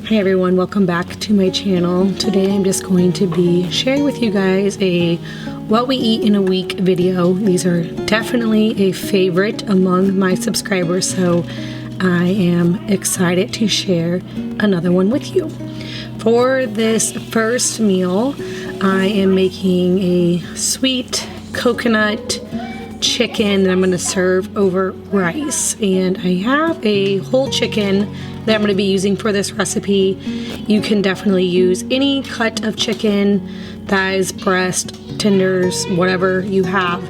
Hi everyone, welcome back to my channel. Today I'm just going to be sharing with you guys a what we eat in a week video. These are definitely a favorite among my subscribers, so I am excited to share another one with you. For this first meal, I am making a sweet coconut chicken that I'm going to serve over rice, and I have a whole chicken that I'm going to be using for this recipe. You can definitely use any cut of chicken, thighs, breast, tenders, whatever you have.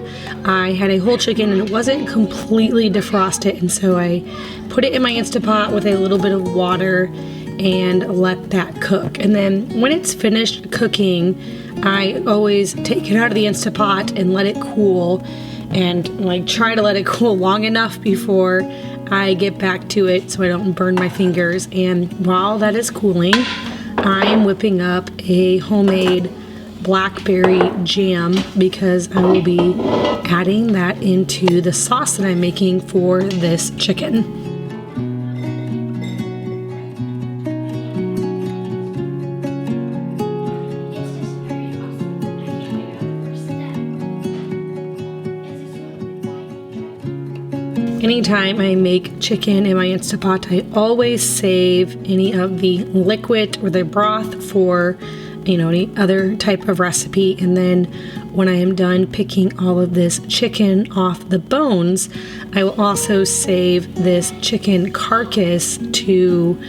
I had a whole chicken and it wasn't completely defrosted, and so I put it in my Instapot with a little bit of water and let that cook. And then when it's finished cooking, I always take it out of the Instapot and let it cool, and try to let it cool long enough before I get back to it so I don't burn my fingers. And while that is cooling, I am whipping up a homemade blackberry jam because I will be adding that into the sauce that I'm making for this chicken. Anytime I make chicken in my Instapot, I always save any of the liquid or the broth for, any other type of recipe. And then when I am done picking all of this chicken off the bones, I will also save this chicken carcass to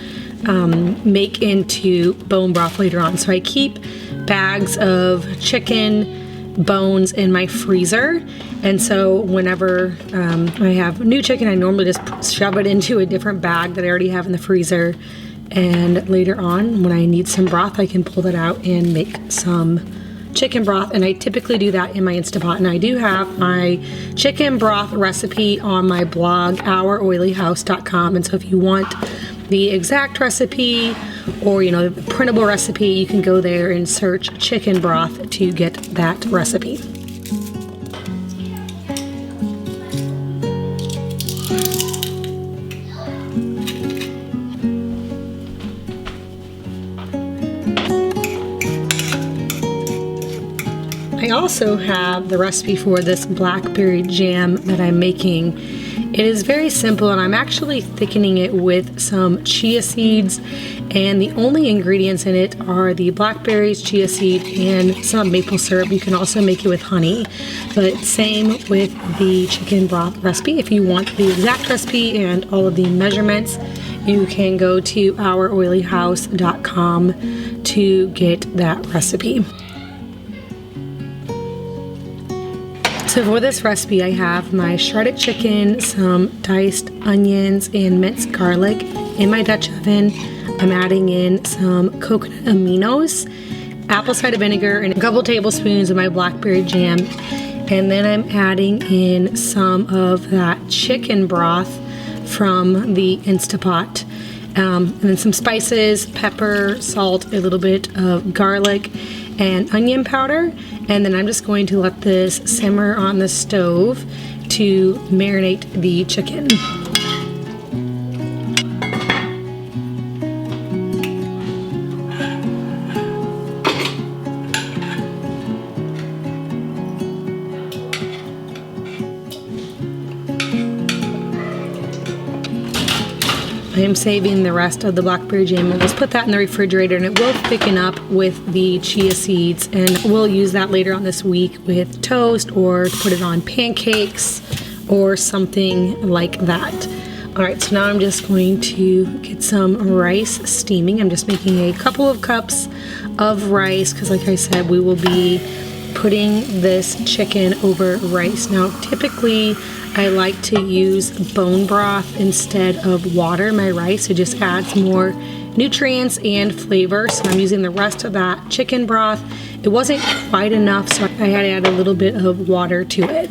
make into bone broth later on. So I keep bags of chicken bones in my freezer, and so whenever I have new chicken, I normally just shove it into a different bag that I already have in the freezer, and later on when I need some broth, I can pull that out and make some chicken broth. And I typically do that in my Instapot, and I do have my chicken broth recipe on my blog, ouroilyhouse.com, and so if you want the exact recipe or the printable recipe, you can go there and search chicken broth to get that recipe. I also have the recipe for this blackberry jam that I'm making. It is very simple, and I'm actually thickening it with some chia seeds, and the only ingredients in it are the blackberries, chia seed, and some maple syrup. You can also make it with honey, but same with the chicken broth recipe. If you want the exact recipe and all of the measurements, you can go to ouroilyhouse.com to get that recipe. So for this recipe, I have my shredded chicken, some diced onions, and minced garlic in my Dutch oven. I'm adding in some coconut aminos, apple cider vinegar, and a couple tablespoons of my blackberry jam. And then I'm adding in some of that chicken broth from the Instapot. And then some spices, pepper, salt, a little bit of garlic, and onion powder. And then I'm just going to let this simmer on the stove to marinate the chicken. I am saving the rest of the blackberry jam. I'll just put that in the refrigerator, and it will thicken up with the chia seeds, and we'll use that later on this week with toast or to put it on pancakes or something like that. Alright, so now I'm just going to get some rice steaming. I'm just making a couple of cups of rice because, like I said, we will be putting this chicken over rice. Now, typically I like to use bone broth instead of water in my rice. It just adds more nutrients and flavor. So I'm using the rest of that chicken broth. It wasn't quite enough, so I had to add a little bit of water to it.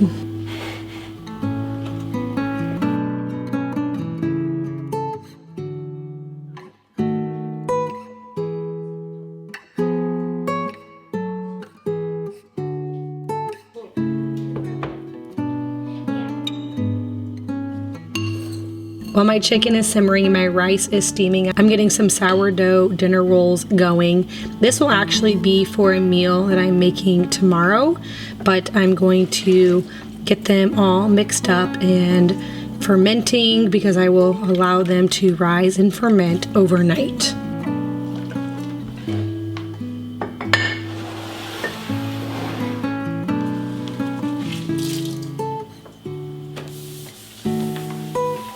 While my chicken is simmering and my rice is steaming, I'm getting some sourdough dinner rolls going. This will actually be for a meal that I'm making tomorrow, but I'm going to get them all mixed up and fermenting because I will allow them to rise and ferment overnight.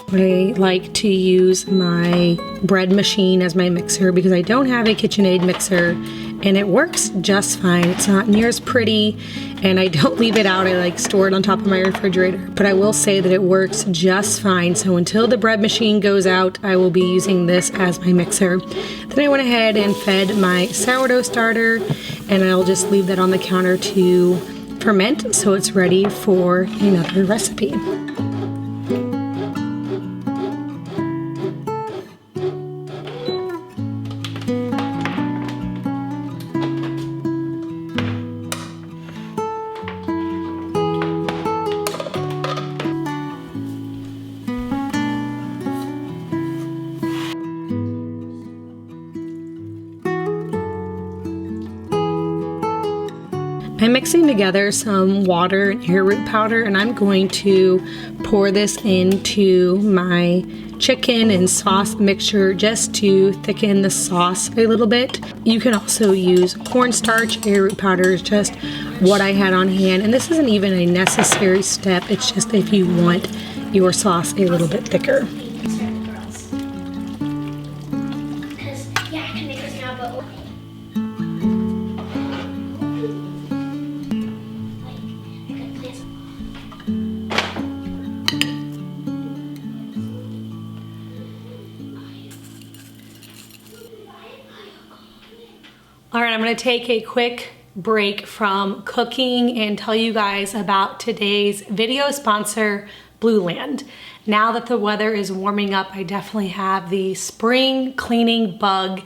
I like to use my bread machine as my mixer because I don't have a KitchenAid mixer and it works just fine. It's not near as pretty and I don't leave it out. I like store it on top of my refrigerator, but I will say that it works just fine. So until the bread machine goes out, I will be using this as my mixer. Then I went ahead and fed my sourdough starter and I'll just leave that on the counter to ferment so it's ready for another recipe. I'm mixing together some water and arrowroot powder and I'm going to pour this into my chicken and sauce mixture just to thicken the sauce a little bit. You can also use cornstarch. Arrowroot powder is just what I had on hand, and this isn't even a necessary step. It's just if you want your sauce a little bit thicker. All right, I'm gonna take a quick break from cooking and tell you guys about today's video sponsor, Blue Land. Now that the weather is warming up, I definitely have the spring cleaning bug.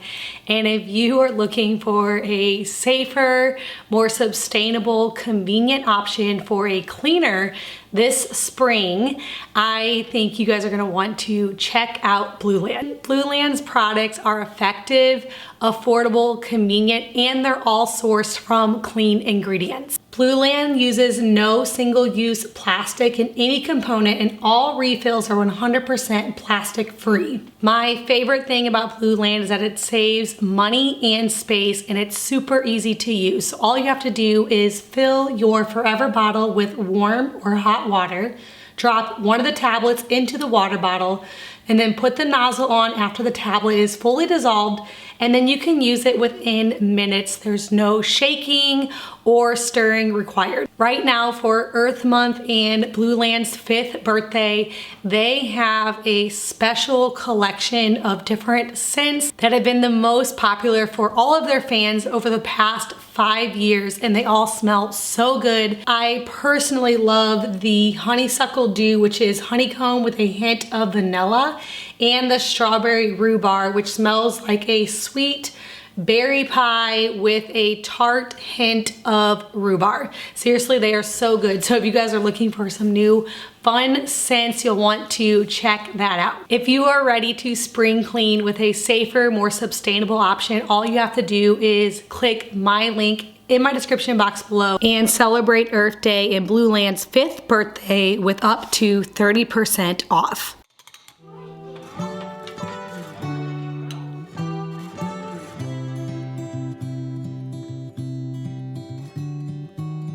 And if you are looking for a safer, more sustainable, convenient option for a cleaner this spring, I think you guys are gonna want to check out Blue Land. Blue Land's products are effective, affordable, convenient, and they're all sourced from clean ingredients. Blue Land uses no single-use plastic in any component and all refills are 100% plastic free. My favorite thing about Blue Land is that it saves money and space and it's super easy to use. So all you have to do is fill your forever bottle with warm or hot water, drop one of the tablets into the water bottle, and then put the nozzle on after the tablet is fully dissolved, and then you can use it within minutes. There's no shaking or stirring required. Right now for Earth Month and Blue Land's 5th birthday, they have a special collection of different scents that have been the most popular for all of their fans over the past 5 years, and they all smell so good. I personally love the honeysuckle dew, which is honeycomb with a hint of vanilla, and the strawberry rhubarb, which smells like a sweet berry pie with a tart hint of rhubarb. Seriously, they are so good. So if you guys are looking for some new fun scents, you'll want to check that out. If you are ready to spring clean with a safer, more sustainable option, all you have to do is click my link in my description box below and celebrate Earth Day and Blue Land's 5th birthday with up to 30% off.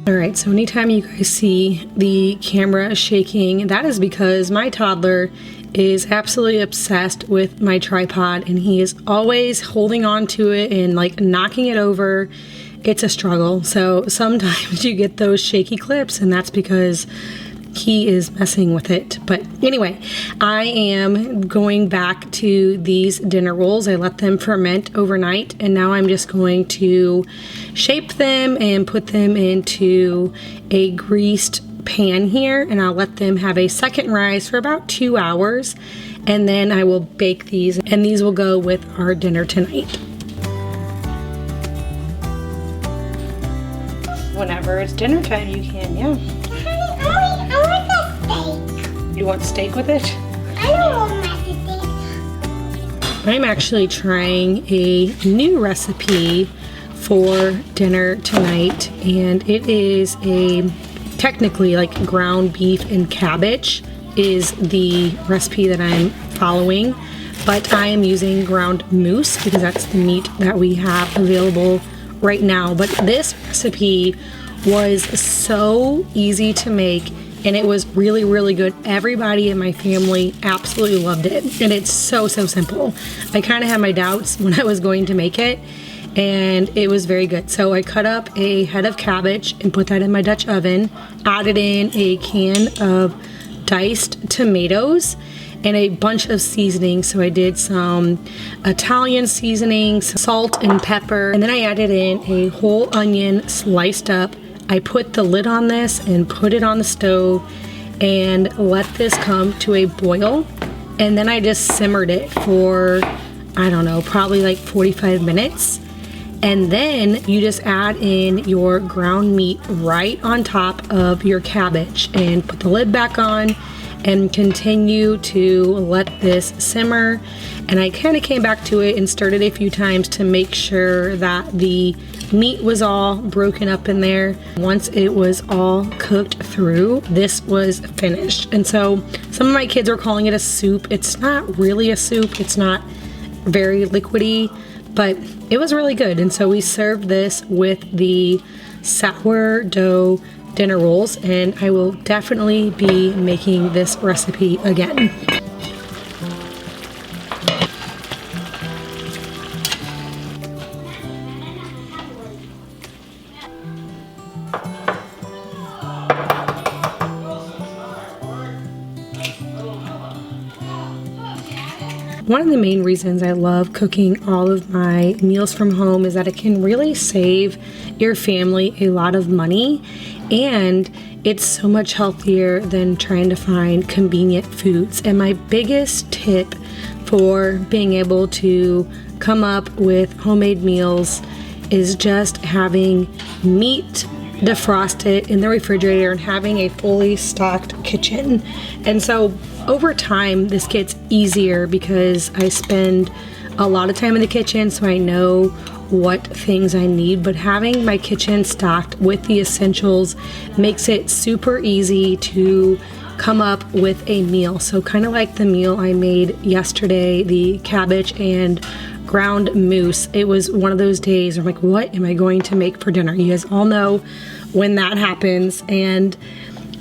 All right, so anytime you guys see the camera shaking, that is because my toddler is absolutely obsessed with my tripod and he is always holding on to it and like knocking it over. It's a struggle. So sometimes you get those shaky clips and that's because he is messing with it. But anyway, I am going back to these dinner rolls. I let them ferment overnight and now I'm just going to shape them and put them into a greased pan here, and I'll let them have a second rise for about 2 hours, and then I will bake these, and these will go with our dinner tonight. Whenever it's dinner time, you can, yeah. Honey, I want a steak. You want steak with it? I don't want my I'm actually trying a new recipe for dinner tonight, and it is technically like ground beef and cabbage is the recipe that I'm following, but I am using ground moose because that's the meat that we have available right now. But this recipe was so easy to make, and it was really, really good. Everybody in my family absolutely loved it, and it's so simple. I kind of had my doubts when I was going to make it, and it was very good. So I cut up a head of cabbage and put that in my Dutch oven, added in a can of diced tomatoes and a bunch of seasoning. So I did some Italian seasoning, salt and pepper, and then I added in a whole onion sliced up. I put the lid on this and put it on the stove and let this come to a boil. And then I just simmered it for, I don't know, probably like 45 minutes. And then you just add in your ground meat right on top of your cabbage and put the lid back on and continue to let this simmer. And I kind of came back to it and stirred it a few times to make sure that the meat was all broken up in there. Once it was all cooked through, this was finished. And so some of my kids are calling it a soup. It's not really a soup. It's not very liquidy, but it was really good. And so we served this with the sourdough dinner rolls, and I will definitely be making this recipe again. One of the main reasons I love cooking all of my meals from home is that it can really save your family a lot of money, and it's so much healthier than trying to find convenient foods. And my biggest tip for being able to come up with homemade meals is just having meat defrosted in the refrigerator and having a fully stocked kitchen. And so over time, this gets easier because I spend a lot of time in the kitchen, so I know what things I need. But having my kitchen stocked with the essentials makes it super easy to come up with a meal. So kind of like the meal I made yesterday, the cabbage and ground moose. It was one of those days where I'm like, what am I going to make for dinner? You guys all know when that happens. And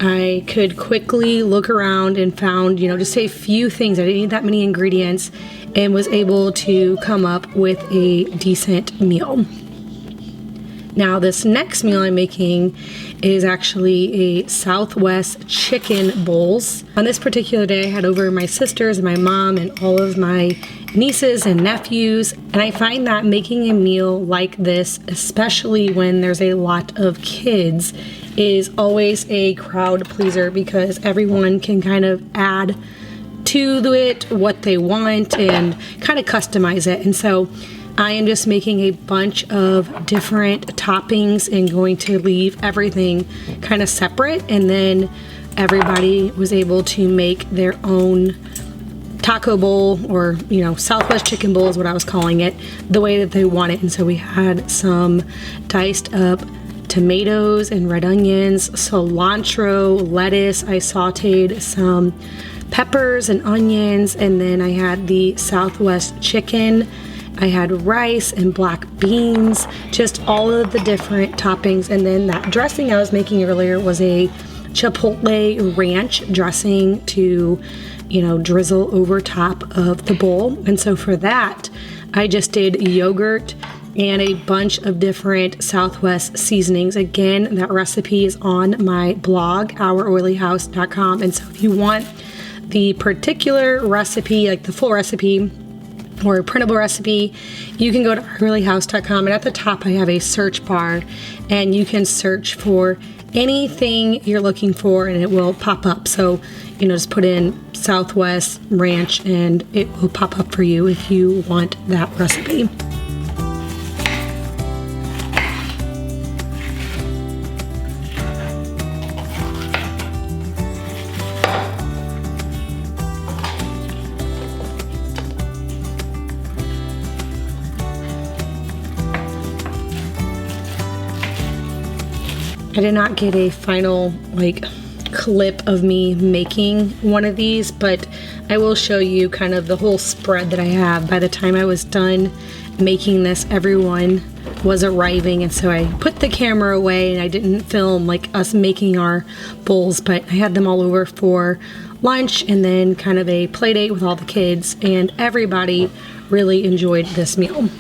I could quickly look around and found, just a few things. I didn't need that many ingredients and was able to come up with a decent meal. Now, this next meal I'm making is actually a Southwest chicken bowls. On this particular day, I had over my sisters and my mom and all of my nieces and nephews. And I find that making a meal like this, especially when there's a lot of kids, is always a crowd pleaser because everyone can kind of add to it what they want and kind of customize it. And so I am just making a bunch of different toppings and going to leave everything kind of separate, and then everybody was able to make their own taco bowl, or Southwest chicken bowl is what I was calling it, the way that they want it. And so we had some diced up tomatoes and red onions, cilantro, lettuce. I sauteed some peppers and onions, and then I had the Southwest chicken. I had rice and black beans, just all of the different toppings. And then that dressing I was making earlier was a chipotle ranch dressing to, drizzle over top of the bowl. And so for that, I just did yogurt and a bunch of different Southwest seasonings. Again, that recipe is on my blog, ouroilyhouse.com. And so if you want the particular recipe, like the full recipe or a printable recipe, you can go to ouroilyhouse.com, and at the top I have a search bar, and you can search for anything you're looking for and it will pop up. So, just put in Southwest Ranch and it will pop up for you if you want that recipe. I did not get a final like clip of me making one of these, but I will show you kind of the whole spread that I have. By the time I was done making this, everyone was arriving, and so I put the camera away and I didn't film like us making our bowls, but I had them all over for lunch and then kind of a play date with all the kids, and everybody really enjoyed this meal.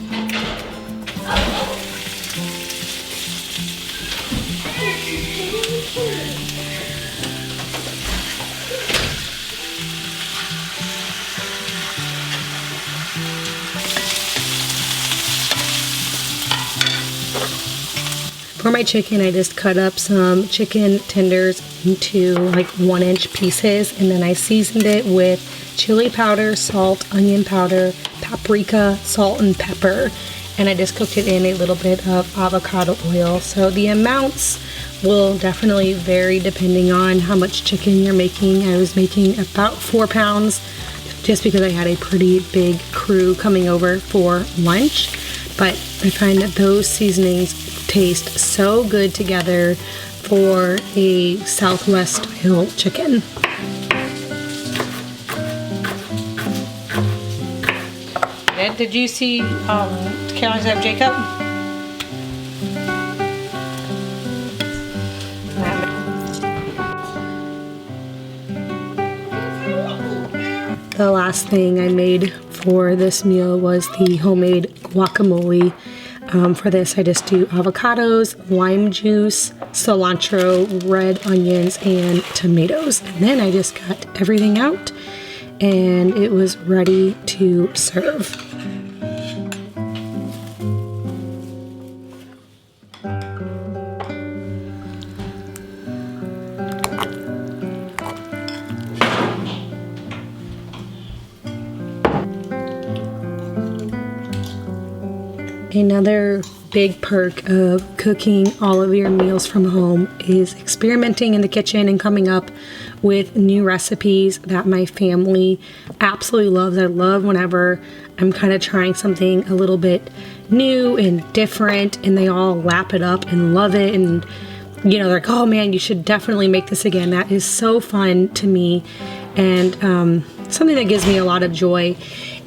For my chicken, I just cut up some chicken tenders into like 1-inch pieces, and then I seasoned it with chili powder, salt, onion powder, paprika, salt, and pepper. And I just cooked it in a little bit of avocado oil. So the amounts will definitely vary depending on how much chicken you're making. I was making about 4 pounds just because I had a pretty big crew coming over for lunch. But I find that those seasonings taste so good together for a Southwest style chicken. Did you see Carolyn's have Jacob? The last thing I made for this meal was the homemade guacamole. For this, I just do avocados, lime juice, cilantro, red onions, and tomatoes. And then I just cut everything out, and it was ready to serve. Another big perk of cooking all of your meals from home is experimenting in the kitchen and coming up with new recipes that my family absolutely loves. I love whenever I'm kind of trying something a little bit new and different, and they all lap it up and love it, and you know, they're like, oh man, you should definitely make this again. That is so fun to me, and something that gives me a lot of joy.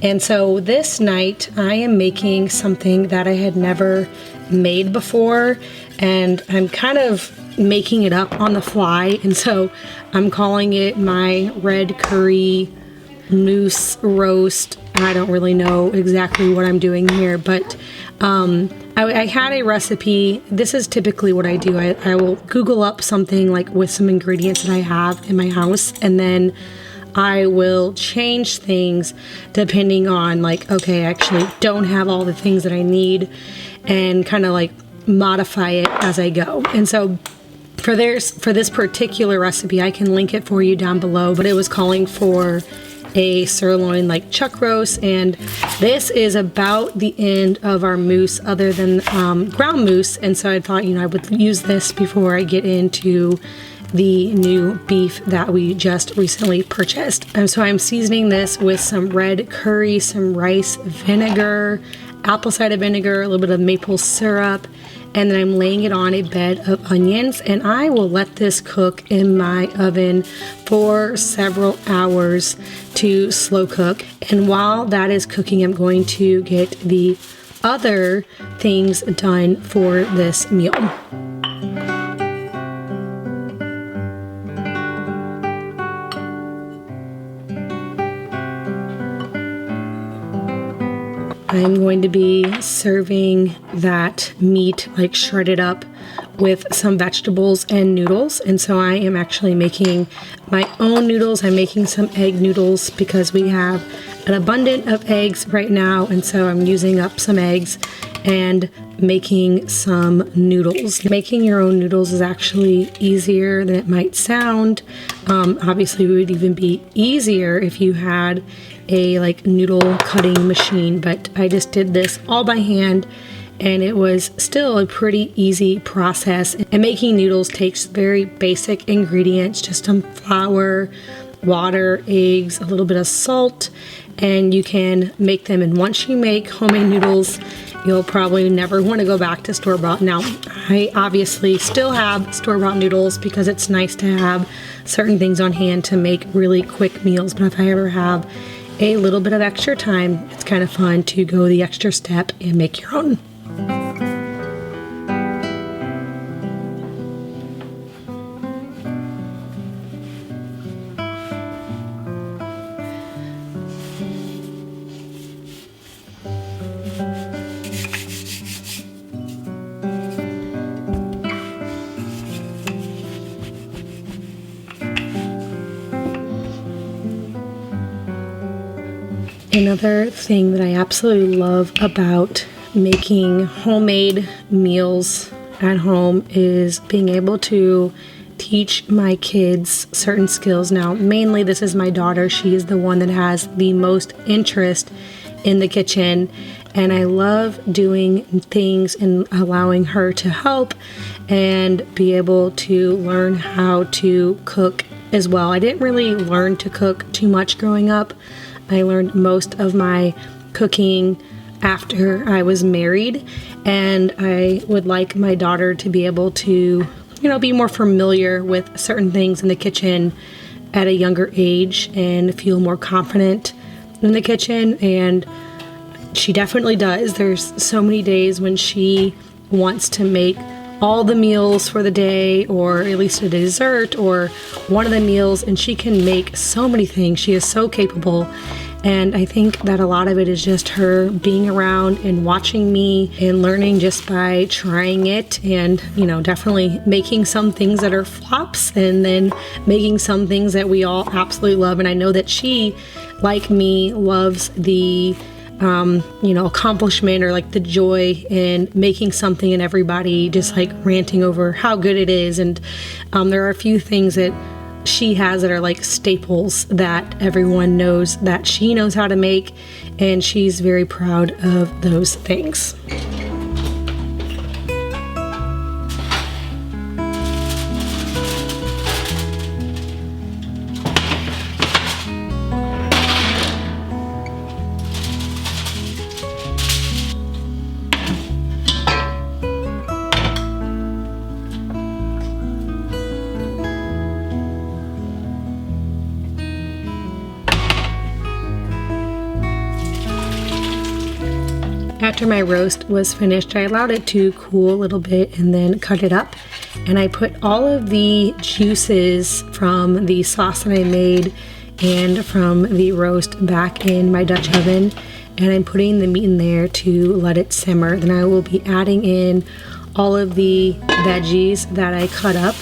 And so this night I am making something that I had never made before, and I'm kind of making it up on the fly. And so I'm calling it my red curry moose roast. I don't really know exactly what I'm doing here, but I had a recipe. This is typically what I do. I will Google up something like with some ingredients that I have in my house, and then I will change things depending on like, okay, I actually don't have all the things that I need, and kind of like modify it as I go. And so for this particular recipe, I can link it for you down below, but it was calling for a sirloin like chuck roast, and this is about the end of our moose other than ground moose. And so I thought, you know, I would use this before I get into the new beef that we just recently purchased. And so I'm seasoning this with some red curry, some rice vinegar, apple cider vinegar, a little bit of maple syrup, and then I'm laying it on a bed of onions, and I will let this cook in my oven for several hours to slow cook. And while that is cooking, I'm going to get the other things done for this meal. I'm going to be serving that meat like shredded up with some vegetables and noodles. And so I am actually making my own noodles. I'm making some egg noodles because we have an abundance of eggs right now. And so I'm using up some eggs and making some noodles. Making your own noodles is actually easier than it might sound. Obviously, it would even be easier if you had a like noodle cutting machine, but I just did this all by hand, and it was still a pretty easy process. And making noodles takes very basic ingredients, just some flour, water, eggs, a little bit of salt, and you can make them. And once you make homemade noodles, you'll probably never want to go back to store-bought. Now, I obviously still have store-bought noodles because it's nice to have certain things on hand to make really quick meals. But if I ever have a little bit of extra time, it's kind of fun to go the extra step and make your own. Another thing that I absolutely love about making homemade meals at home is being able to teach my kids certain skills. Now, mainly this is my daughter. She is the one that has the most interest in the kitchen, and I love doing things and allowing her to help and be able to learn how to cook as well. I didn't really learn to cook too much growing up. I learned most of my cooking after I was married, and I would like my daughter to be able to, be more familiar with certain things in the kitchen at a younger age and feel more confident in the kitchen, and she definitely does. There's so many days when she wants to make all the meals for the day, or at least a dessert or one of the meals, and she can make so many things. She is so capable, and I think that a lot of it is just her being around and watching me and learning just by trying it, and definitely making some things that are flops and then making some things that we all absolutely love. And I know that she, like me, loves the accomplishment, or like the joy in making something and everybody just like ranting over how good it is. And there are a few things that she has that are like staples that everyone knows that she knows how to make, and she's very proud of those things. After my roast was finished, I allowed it to cool a little bit and then cut it up. And I put all of the juices from the sauce that I made and from the roast back in my Dutch oven. And I'm putting the meat in there to let it simmer. Then I will be adding in all of the veggies that I cut up,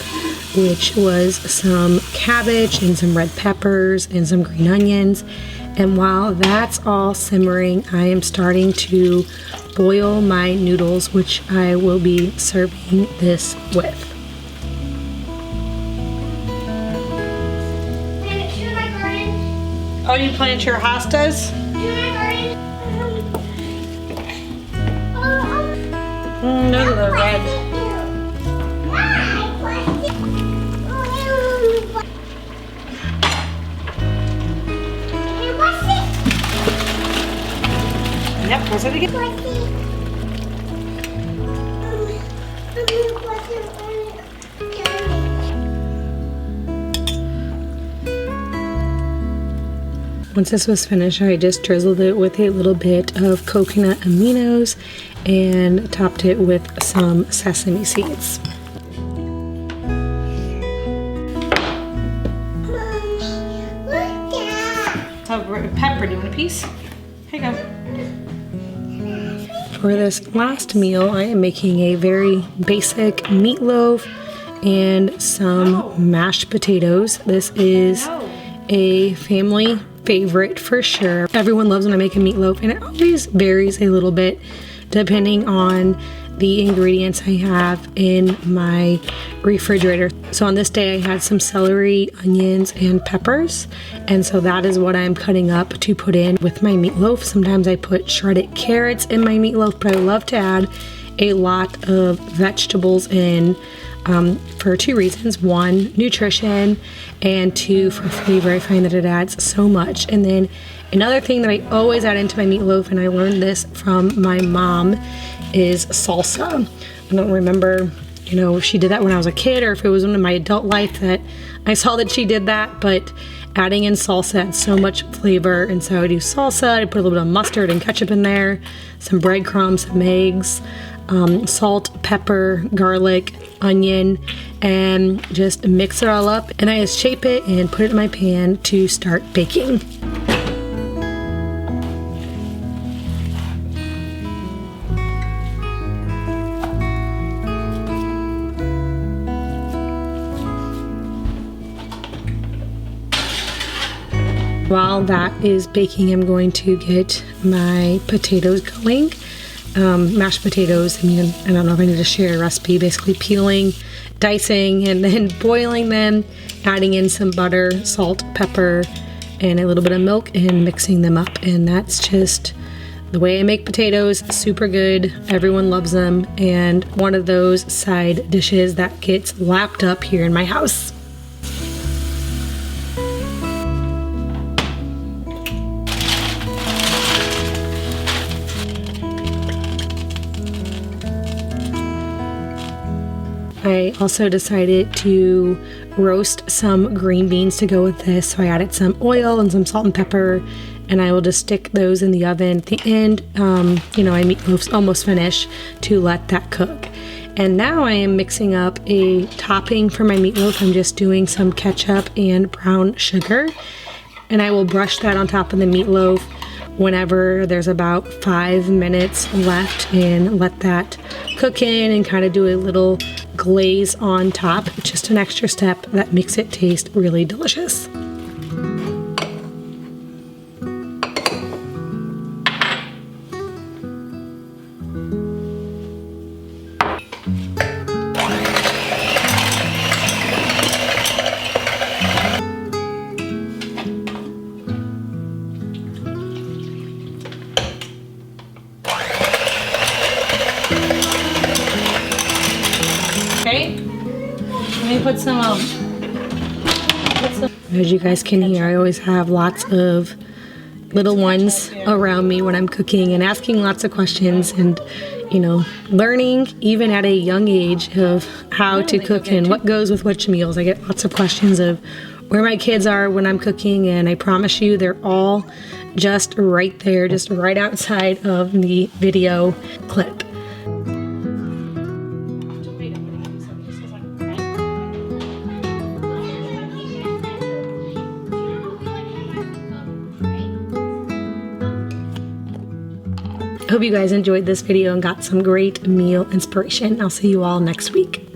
which was some cabbage and some red peppers and some green onions. And while that's all simmering, I am starting to boil my noodles, which I will be serving this with. Oh, you plant your hostas? No, they're red. Yep, press it again. Once this was finished, I just drizzled it with a little bit of coconut aminos and topped it with some sesame seeds. Pepper, do you want a piece? Here you go. For this last meal, I am making a very basic meatloaf and some mashed potatoes. This is a family favorite for sure. Everyone loves when I make a meatloaf, and it always varies a little bit depending on the ingredients I have in my refrigerator. So on this day I had some celery, onions, and peppers, and so that is what I'm cutting up to put in with my meatloaf. Sometimes I put shredded carrots in my meatloaf, but I love to add a lot of vegetables in. for two reasons. One, nutrition, and two, for flavor. I find that it adds so much. And then another thing that I always add into my meatloaf, and I learned this from my mom, is salsa. I don't remember, you know, if she did that when I was a kid or if it was in my adult life that I saw that she did that, but adding in salsa adds so much flavor. And so I do salsa, I put a little bit of mustard and ketchup in there, some breadcrumbs, some eggs, salt, pepper, garlic, onion, and just mix it all up. And I just shape it and put it in my pan to start baking. While that is baking, I'm going to get my potatoes going. Mashed potatoes, I mean, I don't know if I need to share a recipe, basically peeling, dicing, and then boiling them, adding in some butter, salt, pepper, and a little bit of milk, and mixing them up. And that's just the way I make potatoes. Super good. Everyone loves them. And one of those side dishes that gets lapped up here in my house. I also decided to roast some green beans to go with this. So I added some oil and some salt and pepper, and I will just stick those in the oven at the end. You know, my meatloaf's almost finished, to let that cook. And now I am mixing up a topping for my meatloaf. I'm just doing some ketchup and brown sugar, and I will brush that on top of the meatloaf whenever there's about 5 minutes left, and let that cook in and kind of do a little glaze on top. Just an extra step that makes it taste really delicious. Okay, let me put some As you guys can hear, I always have lots of little ones around me when I'm cooking and asking lots of questions, and you know, learning even at a young age of how to cook and what goes with which meals. I get lots of questions of where my kids are when I'm cooking, and I promise you they're all just right there, just right outside of the video clip. I hope you guys enjoyed this video and got some great meal inspiration. I'll see you all next week.